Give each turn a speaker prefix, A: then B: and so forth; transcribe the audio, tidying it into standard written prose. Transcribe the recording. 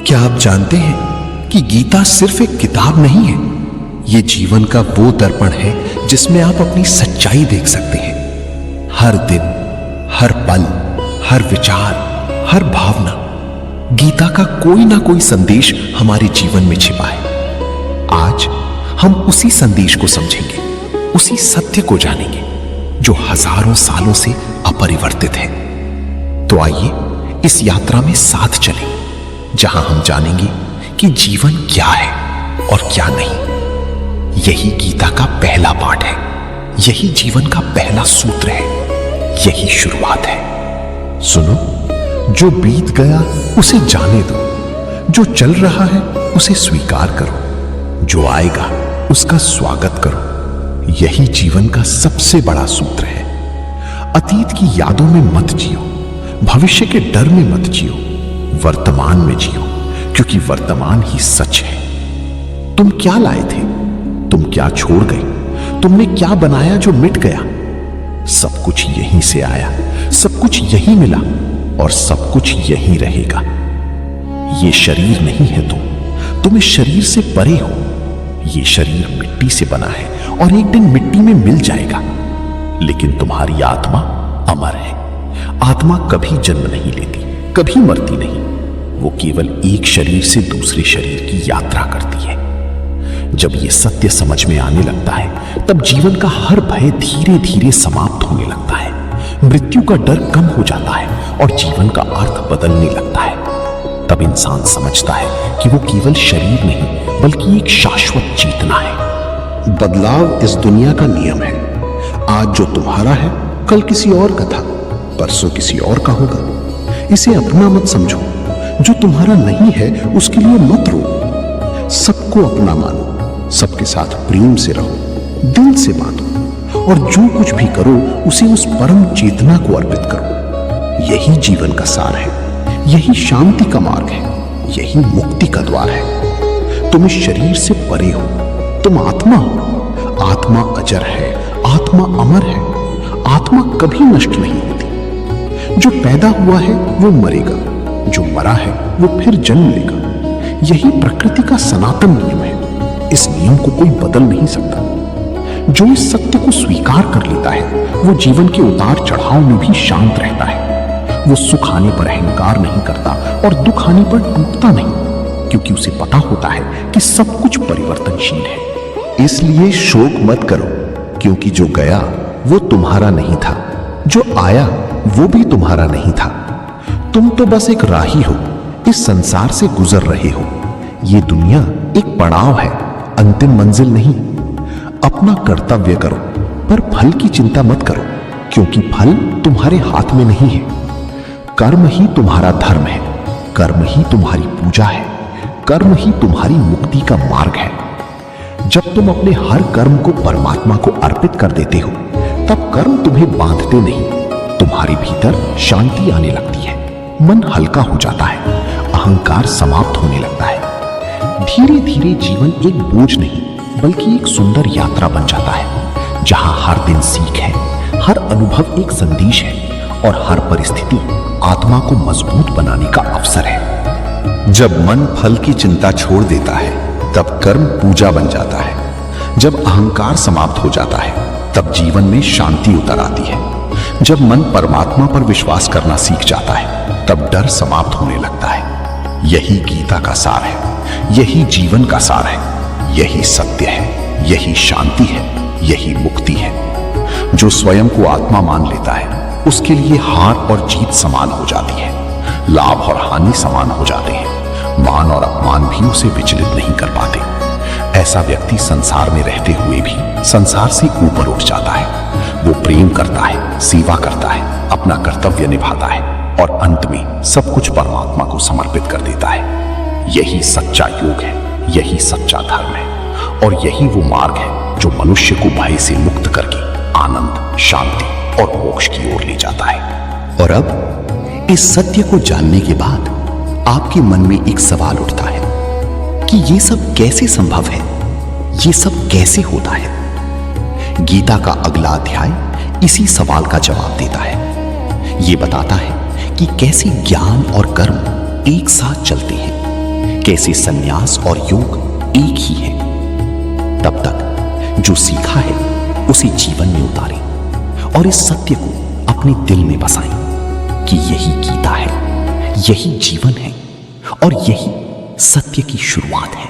A: क्या आप जानते हैं कि गीता सिर्फ एक किताब नहीं है, ये जीवन का वो दर्पण है जिसमें आप अपनी सच्चाई देख सकते हैं। हर दिन, हर पल, हर विचार, हर भावना, गीता का कोई ना कोई संदेश हमारे जीवन में छिपा है। आज हम उसी संदेश को समझेंगे, उसी सत्य को जानेंगे जो हजारों सालों से अपरिवर्तित है। तो आइए इस यात्रा में साथ चलें, जहां हम जानेंगे कि जीवन क्या है और क्या नहीं। यही गीता का पहला पाठ है, यही जीवन का पहला सूत्र है, यही शुरुआत है। सुनो, जो बीत गया उसे जाने दो, जो चल रहा है उसे स्वीकार करो, जो आएगा उसका स्वागत करो। यही जीवन का सबसे बड़ा सूत्र है। अतीत की यादों में मत जियो, भविष्य के डर में मत जियो, वर्तमान में जियो, क्योंकि वर्तमान ही सच है। तुम क्या लाए थे, तुम क्या छोड़ गए, तुमने क्या बनाया जो मिट गया। सब कुछ यहीं से आया, सब कुछ यहीं मिला और सब कुछ यहीं रहेगा। ये शरीर नहीं है तुम इस शरीर से परे हो। ये शरीर मिट्टी से बना है और एक दिन मिट्टी में मिल जाएगा, लेकिन तुम्हारी आत्मा अमर है। आत्मा कभी जन्म नहीं लेती, कभी मरती नहीं, वो केवल एक शरीर से दूसरे शरीर की यात्रा करती है। जब ये सत्य समझ में आने लगता है, तब जीवन का हर भय धीरे धीरे समाप्त होने लगता है। मृत्यु का डर कम हो जाता है और जीवन का अर्थ बदलने लगता है। तब इंसान समझता है कि वो केवल शरीर नहीं, बल्कि एक शाश्वत चेतना है।
B: बदलाव इस दुनिया का नियम है। आज जो तुम्हारा है, कल किसी और का था, परसों किसी और का होगा। इसे अपना मत समझो। जो तुम्हारा नहीं है उसके लिए मत रो। सबको अपना मानो, सबके साथ प्रेम से रहो, दिल से मानो, और जो कुछ भी करो उसे उस परम चेतना को अर्पित करो। यही जीवन का सार है, यही शांति का मार्ग है, यही मुक्ति का द्वार है। तुम इस शरीर से परे हो, तुम आत्मा हो। आत्मा अजर है, आत्मा अमर है, आत्मा कभी नष्ट नहीं होती। जो पैदा हुआ है वो मरेगा, जो मरा है वो फिर जन्म लेगा। यही प्रकृति का सनातन नियम है। इस नियम को कोई बदल नहीं सकता। जो इस सत्य को स्वीकार कर लेता है, वो जीवन के उतार चढ़ाव में भी शांत रहता है। वो सुख आने पर अहंकार नहीं करता और दुख आने पर टूटता नहीं, क्योंकि उसे पता होता है कि सब कुछ परिवर्तनशील है।
A: इसलिए शोक मत करो, क्योंकि जो गया वो तुम्हारा नहीं था, जो आया वो भी तुम्हारा नहीं था। तुम तो बस एक राही हो, इस संसार से गुजर रहे हो। ये दुनिया एक पड़ाव है, अंतिम मंजिल नहीं। अपना कर्तव्य करो, पर फल की चिंता मत करो, क्योंकि फल तुम्हारे हाथ में नहीं है। कर्म ही तुम्हारा धर्म है, कर्म ही तुम्हारी पूजा है, कर्म ही तुम्हारी मुक्ति का मार्ग है। जब तुम अपने हर कर्म को परमात्मा को अर्पित कर देते हो, तब कर्म तुम्हें बांधते नहीं, तुम्हारे भीतर शांति आने लगती है। मन हल्का हो जाता है, अहंकार समाप्त होने लगता है। धीरे धीरे जीवन एक बोझ नहीं, बल्कि एक सुंदर यात्रा बन जाता है, जहां हर दिन सीख है, हर अनुभव एक संदेश है और हर परिस्थिति आत्मा को मजबूत बनाने का अवसर है।
B: जब मन फल की चिंता छोड़ देता है, तब कर्म पूजा बन जाता है। जब अहंकार समाप्त हो जाता है, तब जीवन में शांति उतर आती है। जब मन परमात्मा पर विश्वास करना सीख जाता है, तब डर समाप्त होने लगता है। यही गीता का सार है, यही जीवन का सार है, यही सत्य है, यही शांति है, यही मुक्ति है। जो स्वयं को आत्मा मान लेता है, उसके लिए हार और जीत समान हो जाती है, लाभ और हानि समान हो जाते हैं। मान और अपमान भी उसे विचलित नहीं कर पाते। ऐसा व्यक्ति संसार में रहते हुए भी संसार से ऊपर उठ जाता है। वो प्रेम करता है, सेवा करता है, अपना कर्तव्य निभाता है और अंत में सब कुछ परमात्मा को समर्पित कर देता है। यही सच्चा योग है, यही सच्चा धर्म है और यही वो मार्ग है जो मनुष्य को भय से मुक्त करके आनंद, शांति और मोक्ष की ओर ले जाता है।
A: और अब इस सत्य को जानने के बाद आपके मन में एक सवाल उठता है कि ये सब कैसे संभव है, ये सब कैसे होता है। गीता का अगला अध्याय इसी सवाल का जवाब देता है। ये बताता है कि कैसे ज्ञान और कर्म एक साथ चलते हैं,
C: कैसे सन्यास और योग एक ही है। तब तक जो सीखा है उसे जीवन में उतारें और इस सत्य को अपने दिल में बसाएं कि यही गीता है, यही जीवन है और यही सत्य की शुरुआत है।